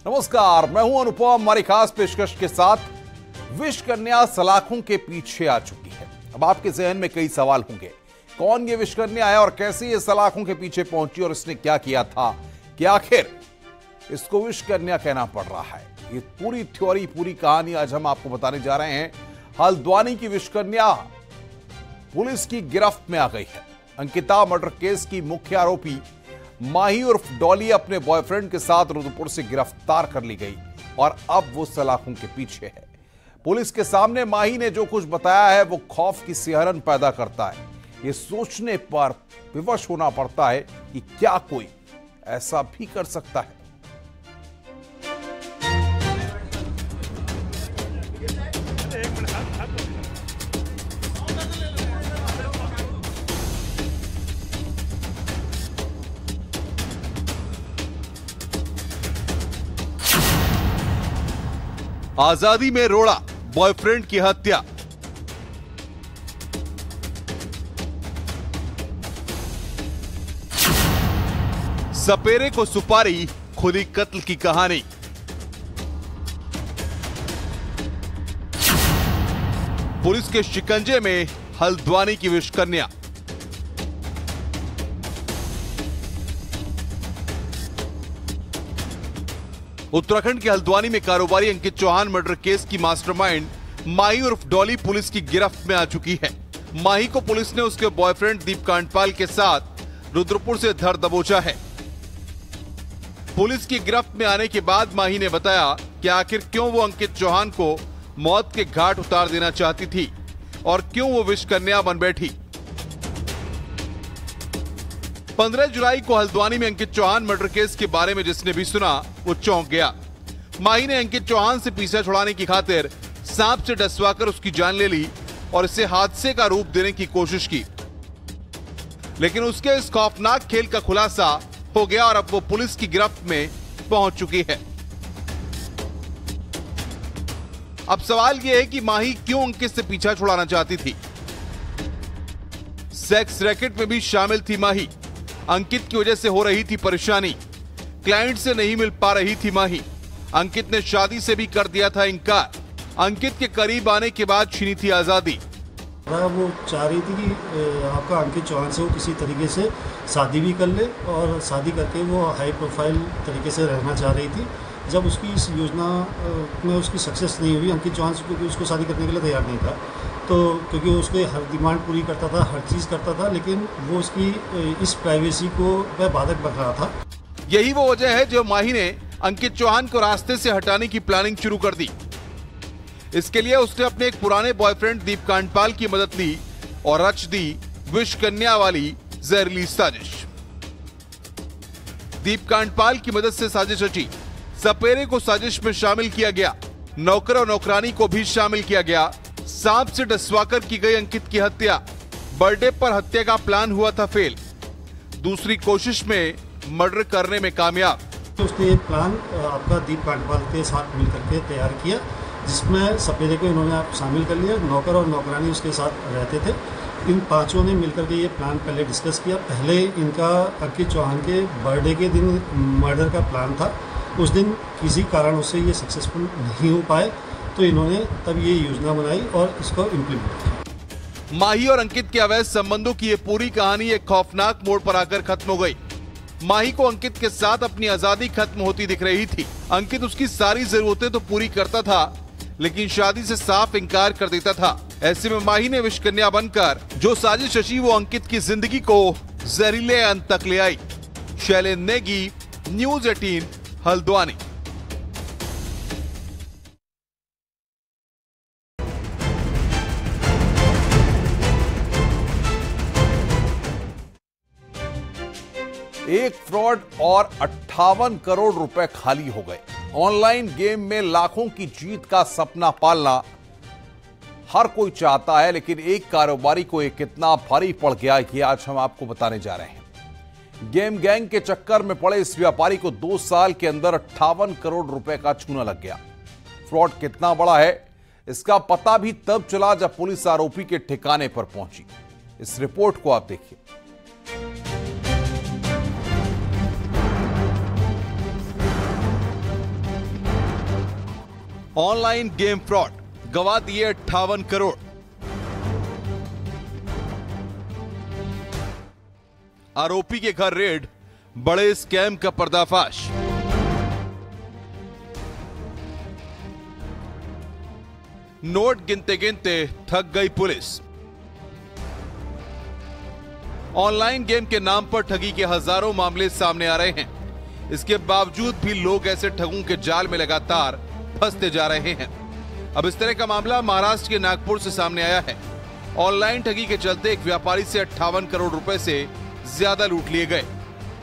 नमस्कार, मैं हूं अनुपम। हमारी खास पेशकश के साथ विश कन्या सलाखों के पीछे आ चुकी है। अब आपके जहन में कई सवाल होंगे, कौन ये विश कन्या है और कैसे ये सलाखों के पीछे पहुंची और इसने क्या किया था कि आखिर इसको विश कन्या कहना पड़ रहा है। ये पूरी थ्योरी, पूरी कहानी आज हम आपको बताने जा रहे हैं। हल्द्वानी की विश कन्या पुलिस की गिरफ्त में आ गई है। अंकिता मर्डर केस की मुख्य आरोपी माही उर्फ डॉली अपने बॉयफ्रेंड के साथ रुद्रपुर से गिरफ्तार कर ली गई और अब वो सलाखों के पीछे है। पुलिस के सामने माही ने जो कुछ बताया है वो खौफ की सिहरन पैदा करता है। ये सोचने पर विवश होना पड़ता है कि क्या कोई ऐसा भी कर सकता है। आजादी में रोड़ा, बॉयफ्रेंड की हत्या। सपेरे को सुपारी, खुदी कत्ल की कहानी। पुलिस के शिकंजे में हल्द्वानी की विश कन्या। उत्तराखंड के हल्द्वानी में कारोबारी अंकित चौहान मर्डर केस की मास्टरमाइंड माही उर्फ डॉली पुलिस की गिरफ्त में आ चुकी है। माही को पुलिस ने उसके बॉयफ्रेंड दीप कांडपाल के साथ रुद्रपुर से धर दबोचा है। पुलिस की गिरफ्त में आने के बाद माही ने बताया कि आखिर क्यों वो अंकित चौहान को मौत के घाट उतार देना चाहती थी और क्यों वो विश कन्या बन बैठी। 15 जुलाई को हल्द्वानी में अंकित चौहान मर्डर केस के बारे में जिसने भी सुना वो चौंक गया। माही ने अंकित चौहान से पीछा छुड़ाने की खातिर सांप से डसवाकर उसकी जान ले ली और इसे हादसे का रूप देने की कोशिश की, लेकिन उसके इस खौफनाक खेल का खुलासा हो गया और अब वो पुलिस की गिरफ्त में पहुंच चुकी है। अब सवाल यह है कि माही क्यों अंकित से पीछा छुड़ाना चाहती थी। सेक्स रैकेट में भी शामिल थी माही। अंकित की वजह से हो रही थी परेशानी, क्लाइंट से नहीं मिल पा रही थी माही। अंकित ने शादी से भी कर दिया था इनकार। अंकित के करीब आने के बाद छीनी थी आजादी। वो चाह रही थी कि आपका अंकित चौहान से वो किसी तरीके से शादी भी कर ले और शादी करके वो हाई प्रोफाइल तरीके से रहना चाह रही थी। जब उसकी इस योजना में उसकी सक्सेस नहीं हुई, अंकित चौहान से, क्योंकि उसको शादी करने के लिए तैयार नहीं था, तो क्योंकि उसके हर डिमांड पूरी करता था, हर चीज़ करता था, लेकिन वो उसकी इस प्राइवेसी को वह बाधक बन रहा था। यही वो वजह है जो माही ने अंकित चौहान को रास्ते से हटाने की प्लानिंग शुरू कर दी। इसके लिए उसने अपने एक पुराने बॉयफ्रेंड दीप कांडपाल की मदद ली और रच दी विश कन्या वाली जहरीली साजिश। दीप कांडपाल की मदद से साजिश रची। सपेरे को साजिश में शामिल किया गया, नौकर और नौकरानी को भी शामिल किया गया। सांप से डसवाकर की गई अंकित की हत्या। बर्थडे पर हत्या का प्लान हुआ था फेल, दूसरी कोशिश में मर्डर करने में कामयाब। तो उसने ये प्लान आपका दीप कांडपाल के साथ मिलकर के तैयार किया, जिसमें सपेरे को इन्होंने शामिल कर लिया। नौकर और नौकरानी उसके साथ रहते थे। इन पांचों ने मिलकर के ये प्लान पहले डिस्कस किया। पहले इनका अंकित चौहान के बर्थडे के दिन मर्डर का प्लान था। उस दिन किसी कारणों से ये सक्सेसफुल नहीं हो पाए, तो इन्होंने तब ये योजना बनाई और इसको इम्प्लीमेंट किया। माही और अंकित के अवैध संबंधों की ये पूरी कहानी एक खौफनाक मोड़ पर आकर खत्म हो गई। माही को अंकित के साथ अपनी आजादी खत्म होती दिख रही थी। अंकित उसकी सारी जरूरतें तो पूरी करता था, लेकिन शादी से साफ इनकार कर देता था। ऐसे में माही ने विश कन्या बनकर जो साजिश रची वो अंकित की जिंदगी को जहरीले अंत तक ले आई। शैलेंद्र नेगी, न्यूज़ 18, हल्द्वानी। एक फ्रॉड और 58 करोड़ रुपए खाली हो गए। ऑनलाइन गेम में लाखों की जीत का सपना पालना हर कोई चाहता है, लेकिन एक कारोबारी को ये कितना भारी पड़ गया ये आज हम आपको बताने जा रहे हैं। गेम गैंग के चक्कर में पड़े इस व्यापारी को 2 साल के अंदर 58 करोड़ रुपए का चूना लग गया। फ्रॉड कितना बड़ा है इसका पता भी तब चला जब पुलिस आरोपी के ठिकाने पर पहुंची। इस रिपोर्ट को आप देखिए। ऑनलाइन गेम फ्रॉड, गवा दिए 58 करोड़। आरोपी के घर रेड, बड़े स्कैम का पर्दाफाश। नोट गिनते गिनते थक गई पुलिस। ऑनलाइन गेम के नाम पर ठगी के हजारों मामले सामने आ रहे हैं। इसके बावजूद भी लोग ऐसे ठगों के जाल में लगातार फंसते जा रहे हैं। अब इस तरह का मामला महाराष्ट्र के नागपुर से सामने आया है। ऑनलाइन ठगी के चलते एक व्यापारी से 58 करोड़ रुपए से ज्यादा लूट लिए गए।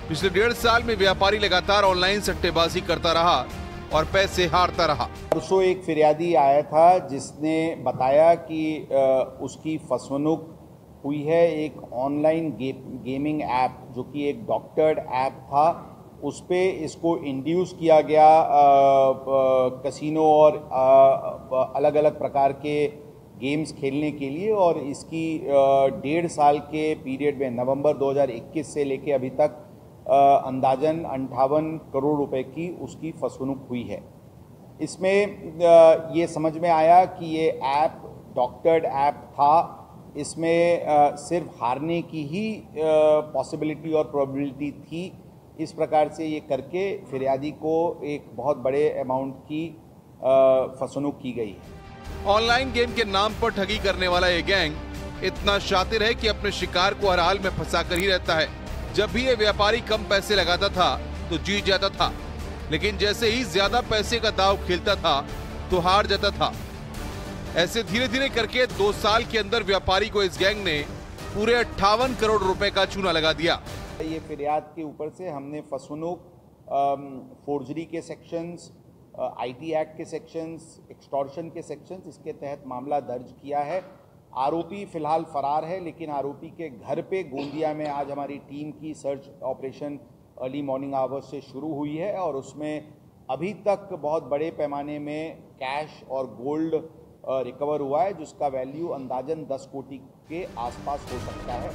पिछले 1.5 साल में व्यापारी लगातार ऑनलाइन सट्टेबाजी करता रहा और पैसे हारता रहा। परसों एक फिरियादी आया था जिसने बताया कि उसकी फसवनुक हुई है। एक ऑनलाइन गेमिंग ऐप जो कि एक डॉक्टर्ड ऐप था, उस पे इसको इंड्यूस किया गया कसिनो और अलग अलग प्रकार के गेम्स खेलने के लिए, और इसकी 1.5 साल के पीरियड में नवंबर 2021 से लेके अभी तक अंदाजन 58 करोड़ रुपए की उसकी फसवनुक हुई है। इसमें ये समझ में आया कि ये ऐप डॉक्टर्ड ऐप था। इसमें सिर्फ हारने की ही पॉसिबिलिटी और प्रोबेबिलिटी थी। इस प्रकार से ये करके फिरियादी को एक बहुत बड़े अमाउंट की फसवनुक की गई है। ऑनलाइन गेम के नाम पर ठगी करने वाला ये गैंग इतना शातिर है कि अपने शिकार को हर हाल में फंसाकर ही रहता है। जब भी ये व्यापारी कम पैसे लगाता था तो जीत जाता था, लेकिन जैसे ही ज्यादा पैसे का दांव खेलता था तो हार जाता था। ऐसे धीरे धीरे करके 2 साल के अंदर व्यापारी को इस गैंग ने पूरे 58 करोड़ रुपए का चूना लगा दिया। ये फिरियाद के ऊपर से हमने फसवनुक, फोर्जरी के सेक्शंस, आईटी एक्ट के सेक्शंस, एक्सटॉर्शन के सेक्शंस, इसके तहत मामला दर्ज किया है। आरोपी फिलहाल फरार है, लेकिन आरोपी के घर पे गोंदिया में आज हमारी टीम की search operation early morning hours से शुरू हुई है, और उसमें अभी तक बहुत बड़े पैमाने में कैश और गोल्ड रिकवर हुआ है, जिसका वैल्यू अंदाजन 10 कोटि के आसपास हो सकता है।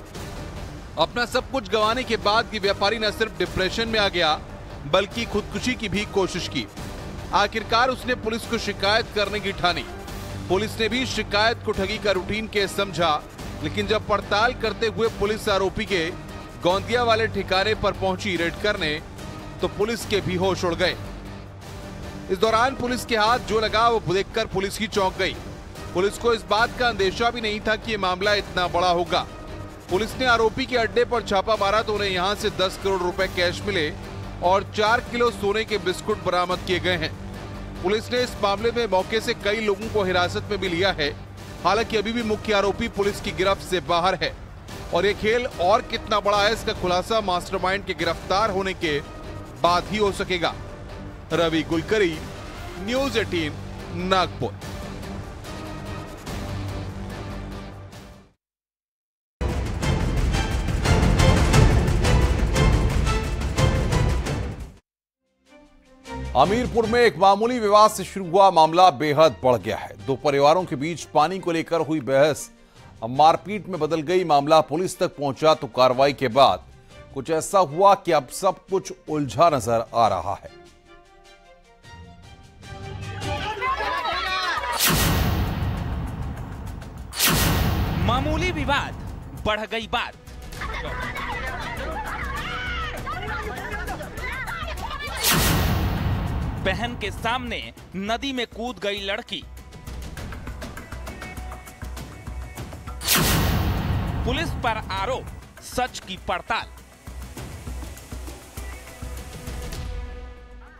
अपना सब कुछ गंवाने के बाद ये व्यापारी न सिर्फ डिप्रेशन में आ गया, बल्कि खुदकुशी की भी कोशिश की। आखिरकार उसने पुलिस को शिकायत करने की ठानी। पुलिस ने भी शिकायत को ठगी का रूटीन केस समझा, लेकिन जब पड़ताल करते हुए पुलिस आरोपी के गोंदिया वाले ठिकाने पर पहुंची रेड करने, तो पुलिस के भी होश उड़ गए। इस दौरान पुलिस के हाथ जो लगा वो देखकर पुलिस ही चौंक गई। पुलिस को इस बात का अंदेशा भी नहीं था कि ये मामला इतना बड़ा होगा। पुलिस ने आरोपी के अड्डे पर छापा मारा तो उन्हें यहां से 10 करोड़ रुपए कैश मिले और 4 किलो सोने के बिस्कुट बरामद किए गए हैं। पुलिस ने इस मामले में मौके से कई लोगों को हिरासत में भी लिया है। हालांकि अभी भी मुख्य आरोपी पुलिस की गिरफ्त से बाहर है, और ये खेल और कितना बड़ा है इसका खुलासा मास्टरमाइंड के गिरफ्तार होने के बाद ही हो सकेगा। रवि गुलकरी, न्यूज़ 18, नागपुर। हमीरपुर में एक मामूली विवाद से शुरू हुआ मामला बेहद बढ़ गया है। 2 परिवारों के बीच पानी को लेकर हुई बहस अब मारपीट में बदल गई। मामला पुलिस तक पहुंचा तो कार्रवाई के बाद कुछ ऐसा हुआ कि अब सब कुछ उलझा नजर आ रहा है। मामूली विवाद बढ़ गई बात। बहन के सामने नदी में कूद गई लड़की। पुलिस पर आरोप, सच की पड़ताल।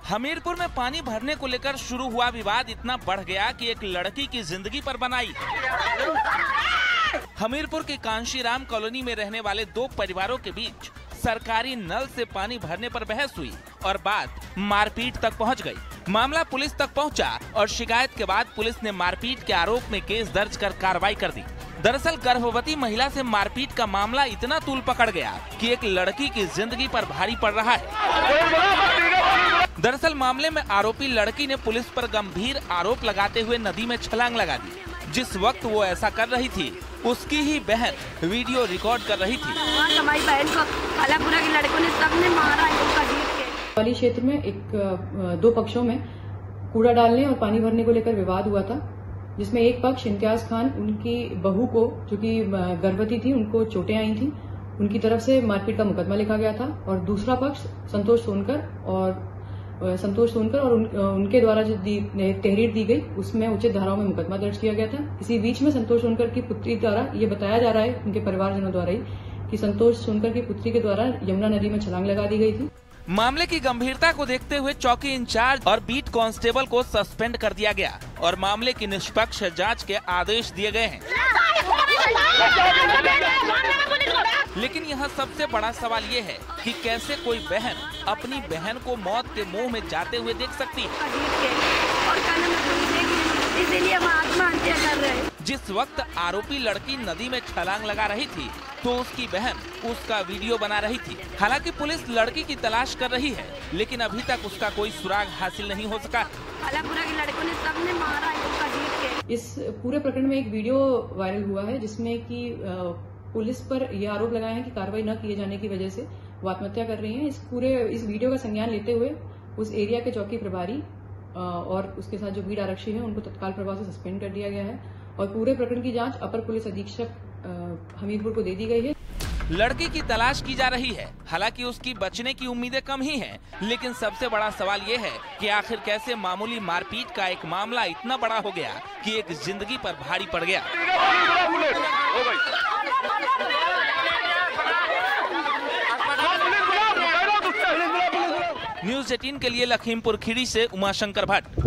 हमीरपुर में पानी भरने को लेकर शुरू हुआ विवाद इतना बढ़ गया कि एक लड़की की जिंदगी पर बनाई। हमीरपुर के कांशीराम कॉलोनी में रहने वाले 2 परिवारों के बीच सरकारी नल से पानी भरने पर बहस हुई और बात मारपीट तक पहुंच गई। मामला पुलिस तक पहुंचा और शिकायत के बाद पुलिस ने मारपीट के आरोप में केस दर्ज कर कार्रवाई कर दी। दरअसल गर्भवती महिला से मारपीट का मामला इतना तूल पकड़ गया कि एक लड़की की जिंदगी पर भारी पड़ रहा है। दरअसल मामले में आरोपी लड़की ने पुलिस पर गंभीर आरोप लगाते हुए नदी में छलांग लगा दी। जिस वक्त वो ऐसा कर रही थी, उसकी ही बहन वीडियो रिकॉर्ड कर रही थी। हमारी बहन को कालापुरा के लड़कों ने सबने मारा है। वाली क्षेत्र में 2 पक्षों में कूड़ा डालने और पानी भरने को लेकर विवाद हुआ था, जिसमें एक पक्ष इम्तियाज खान उनकी बहू को, जो कि गर्भवती थी, उनको चोटें आई थी, उनकी तरफ से मारपीट का मुकदमा लिखा गया था। और दूसरा पक्ष संतोष सोनकर और उनके द्वारा जो तहरीर दी गई उसमें उचित धाराओं में मुकदमा दर्ज किया गया था। इसी बीच में संतोष सोनकर की पुत्री द्वारा ये बताया जा रहा है, उनके परिवारजनों द्वारा ही, कि संतोष सोनकर की पुत्री के द्वारा यमुना नदी में छलांग लगा दी गई थी। मामले की गंभीरता को देखते हुए चौकी इंचार्ज और बीट कांस्टेबल को सस्पेंड कर दिया गया और मामले की निष्पक्ष जांच के आदेश दिए गए हैं। लेकिन यहाँ सबसे बड़ा सवाल ये है कि कैसे कोई बहन अपनी बहन को मौत के मुंह में जाते हुए देख सकती है। इसीलिए हम आत्महत्या कर रहे हैं। जिस वक्त आरोपी लड़की नदी में छलांग लगा रही थी तो उसकी बहन उसका वीडियो बना रही थी। हालांकि पुलिस लड़की की तलाश कर रही है, लेकिन अभी तक उसका कोई सुराग हासिल नहीं हो सका। कालापुरा के लड़कों ने सबने मारा है। इस पूरे प्रकरण में एक वीडियो वायरल हुआ है जिसमें कि पुलिस पर यह आरोप लगाया है कि कार्रवाई न किए जाने की वजह से वो आत्महत्या कर रही हैं। इस वीडियो का संज्ञान लेते हुए उस एरिया के चौकी प्रभारी और उसके साथ जो बीट आरक्षी है उनको तत्काल प्रभाव से सस्पेंड कर दिया गया है और पूरे प्रकरण की जांच अपर पुलिस अधीक्षक हमीरपुर को दे दी गई है। लड़की की तलाश की जा रही है। हालांकि उसकी बचने की उम्मीदें कम ही हैं, लेकिन सबसे बड़ा सवाल ये है कि आखिर कैसे मामूली मारपीट का एक मामला इतना बड़ा हो गया कि एक जिंदगी पर भारी पड़ गया। न्यूज़ 18 के लिए लखीमपुर खीरी से उमाशंकर भट्ट।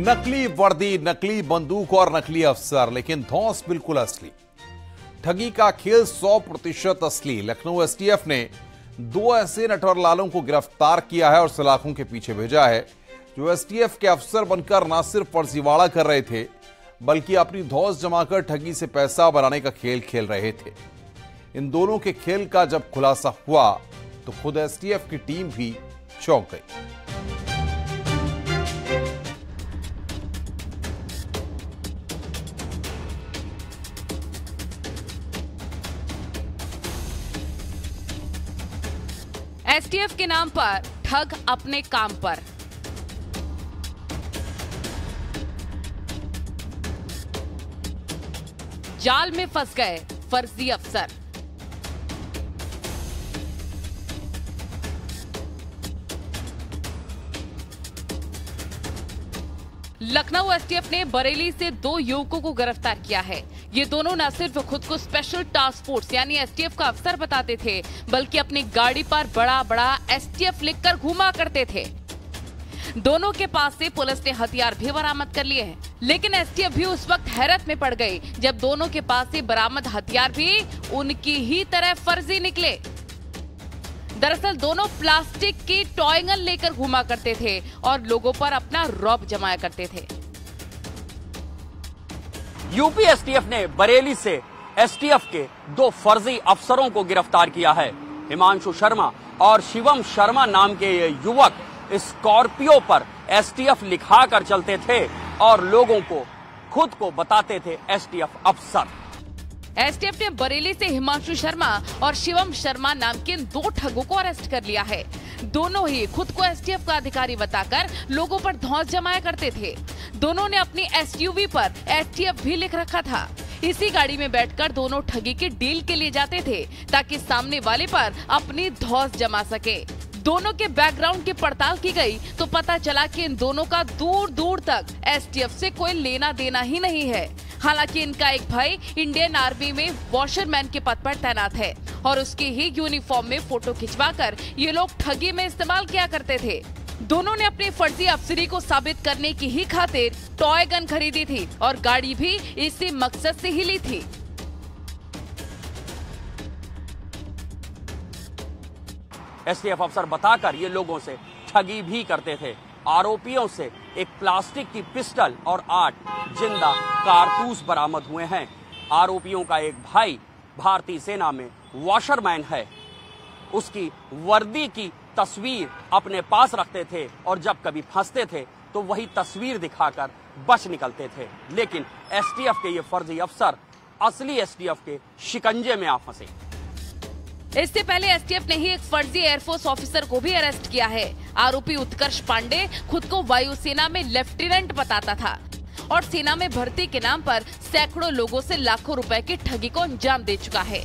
नकली वर्दी, नकली बंदूक और नकली अफसर, लेकिन धौंस बिल्कुल असली। ठगी का खेल 100% असली। लखनऊ एसटीएफ ने 2 ऐसे नटवरलालों को गिरफ्तार किया है और सलाखों के पीछे भेजा है जो एसटीएफ के अफसर बनकर न सिर्फ फर्जीवाड़ा कर रहे थे बल्कि अपनी धौंस जमाकर ठगी से पैसा बनाने का खेल खेल रहे थे। इन दोनों के खेल का जब खुलासा हुआ तो खुद एसटीएफ की टीम भी चौंक गई। एसटीएफ के नाम पर ठग अपने काम पर। जाल में फंस गए फर्जी अफसर। लखनऊ एसटीएफ ने बरेली से 2 युवकों को गिरफ्तार किया है। ये दोनों न सिर्फ खुद को स्पेशल टास्क फोर्स यानी एसटीएफ का अफसर बताते थे, बल्कि अपनी गाड़ी पर बड़ा बड़ा एसटीएफ लिखकर घुमा करते थे। दोनों के पास से पुलिस ने हथियार भी बरामद कर लिए हैं, लेकिन एसटीएफ भी उस वक्त हैरत में पड़ गई जब दोनों के पास से बरामद हथियार भी उनकी ही तरह फर्जी निकले। दरअसल दोनों प्लास्टिक की टॉय गन लेकर घुमा करते थे और लोगों पर अपना रौब जमाया करते थे। यूपी एसटीएफ ने बरेली से एसटीएफ के 2 फर्जी अफसरों को गिरफ्तार किया है। हिमांशु शर्मा और शिवम शर्मा नाम के ये युवक स्कॉर्पियो पर एसटीएफ लिखा कर चलते थे और लोगों को खुद को बताते थे एसटीएफ अफसर। एसटीएफ ने बरेली से हिमांशु शर्मा और शिवम शर्मा नाम के 2 ठगों को अरेस्ट कर लिया है। दोनों ही खुद को एसटीएफ का अधिकारी बताकर लोगों पर धौंस जमाया करते थे। दोनों ने अपनी एसयूवी पर एसटीएफ भी लिख रखा था। इसी गाड़ी में बैठकर दोनों ठगी की डील के लिए जाते थे ताकि सामने वाले पर अपनी धौंस जमा सके। दोनों के बैकग्राउंड की पड़ताल की गई तो पता चला कि इन दोनों का दूर दूर तक एसटीएफ से कोई लेना देना ही नहीं है। हालांकि इनका एक भाई इंडियन आर्मी में वॉशरमैन के पद पर तैनात है और उसकी ही यूनिफॉर्म में फोटो खिंचवाकर ये लोग ठगी में इस्तेमाल किया करते थे। दोनों ने अपनी फर्जी अफसरी को साबित करने की ही खातिर टॉय गन खरीदी थी और गाड़ी भी इसी मकसद से ही ली थी। एसटीएफ अफसर बताकर ये लोगों से ठगी भी करते थे। आरोपियों से एक प्लास्टिक की पिस्टल और 8 जिंदा कारतूस बरामद हुए हैं। आरोपियों का एक भाई भारतीय सेना में वॉशरमैन है। उसकी वर्दी की तस्वीर अपने पास रखते थे और जब कभी फंसते थे तो वही तस्वीर दिखाकर बच निकलते थे, लेकिन एसटीएफ के ये फर्जी अफसर असली एसटीएफ के शिकंजे में आ फंसे। इससे पहले एसटीएफ ने ही एक फर्जी एयरफोर्स ऑफिसर को भी अरेस्ट किया है। आरोपी उत्कर्ष पांडे खुद को वायुसेना में लेफ्टिनेंट बताता था और सेना में भर्ती के नाम पर सैकड़ों लोगों से लाखों रुपए की ठगी को अंजाम दे चुका है।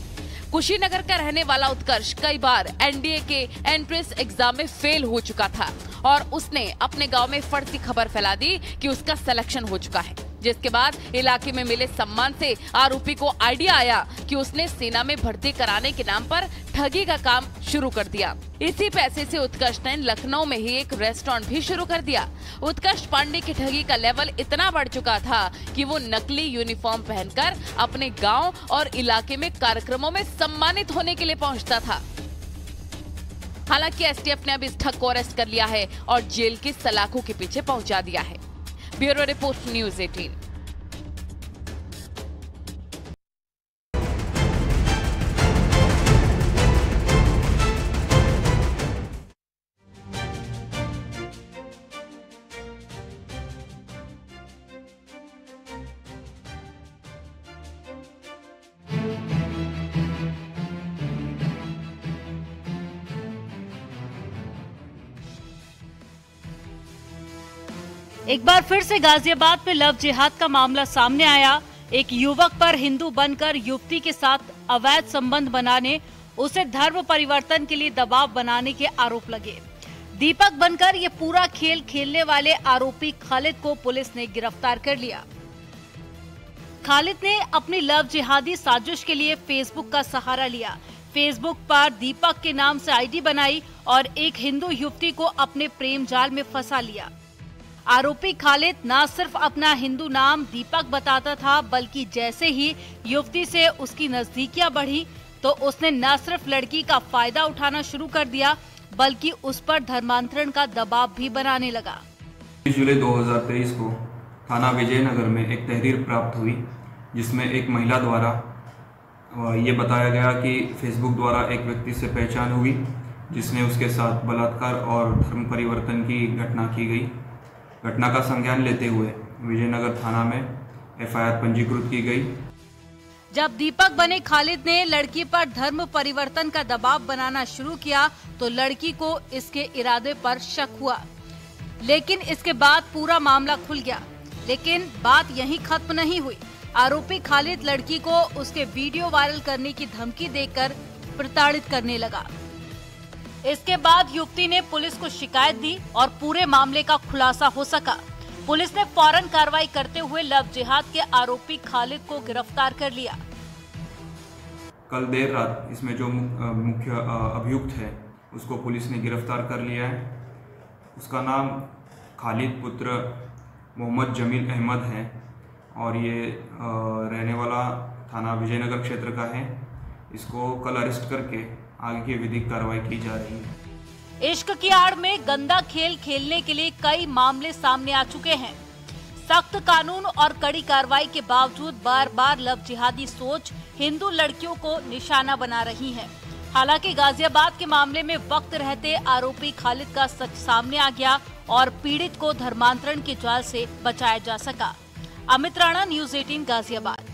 कुशीनगर का रहने वाला उत्कर्ष कई बार एनडीए के एंट्रेंस एग्जाम में फेल हो चुका था और उसने अपने गांव में फर्जी खबर फैला दी कि उसका सिलेक्शन हो चुका है, जिसके बाद इलाके में मिले सम्मान से आरोपी को आइडिया आया कि उसने सेना में भर्ती कराने के नाम पर ठगी का काम शुरू कर दिया। इसी पैसे से उत्कर्ष ने लखनऊ में ही एक रेस्टोरेंट भी शुरू कर दिया। उत्कर्ष पांडे की ठगी का लेवल इतना बढ़ चुका था कि वो नकली यूनिफॉर्म पहनकर अपने गांव और इलाके में कार्यक्रमों में सम्मानित होने के लिए पहुंचता था। हालांकि एसटीएफ ने अब इस ठग को अरेस्ट कर लिया है और जेल की सलाखों के पीछे पहुंचा दिया है। Bureau report, news 18। एक बार फिर से गाजियाबाद में लव जिहाद का मामला सामने आया। एक युवक पर हिंदू बनकर युवती के साथ अवैध संबंध बनाने, उसे धर्म परिवर्तन के लिए दबाव बनाने के आरोप लगे। दीपक बनकर ये पूरा खेल खेलने वाले आरोपी खालिद को पुलिस ने गिरफ्तार कर लिया। खालिद ने अपनी लव जिहादी साजिश के लिए फेसबुक का सहारा लिया। फेसबुक पर दीपक के नाम से आईडी बनाई और एक हिंदू युवती को अपने प्रेम जाल में फंसा लिया। आरोपी खालिद न सिर्फ अपना हिंदू नाम दीपक बताता था, बल्कि जैसे ही युवती से उसकी नजदीकियां बढ़ी तो उसने न सिर्फ लड़की का फायदा उठाना शुरू कर दिया, बल्कि उस पर धर्मांतरण का दबाव भी बनाने लगा। 20 जुलाई 2023 को थाना विजयनगर में एक तहरीर प्राप्त हुई, जिसमें एक महिला द्वारा ये बताया गया कि फेसबुक द्वारा एक व्यक्ति से पहचान हुई, जिसने उसके साथ बलात्कार और धर्म परिवर्तन की घटना की गई। घटना का संज्ञान लेते हुए विजयनगर थाना में एफआईआर पंजीकृत की गई। जब दीपक बने खालिद ने लड़की पर धर्म परिवर्तन का दबाव बनाना शुरू किया तो लड़की को इसके इरादे पर शक हुआ, लेकिन इसके बाद पूरा मामला खुल गया। लेकिन बात यहीं खत्म नहीं हुई। आरोपी खालिद लड़की को उसके वीडियो वायरल करने की धमकी देकर प्रताड़ित करने लगा। इसके बाद युवती ने पुलिस को शिकायत दी और पूरे मामले का खुलासा हो सका। पुलिस ने फौरन कार्रवाई करते हुए लव जिहाद के आरोपी खालिद को गिरफ्तार कर लिया। कल देर रात इसमें जो मुख्य अभियुक्त है उसको पुलिस ने गिरफ्तार कर लिया है। उसका नाम खालिद पुत्र मोहम्मद जमील अहमद है और ये रहने वाला थाना विजयनगर क्षेत्र का है। इसको कल अरेस्ट करके आगे की विधिक कार्रवाई की जा रही है। इश्क की आड़ में गंदा खेल खेलने के लिए कई मामले सामने आ चुके हैं। सख्त कानून और कड़ी कार्रवाई के बावजूद बार बार लव जिहादी सोच हिंदू लड़कियों को निशाना बना रही है। हालांकि गाजियाबाद के मामले में वक्त रहते आरोपी खालिद का सच सामने आ गया और पीड़ित को धर्मांतरण के जाल से बचाया जा सका। अमित राणा, न्यूज़ 18 गाजियाबाद।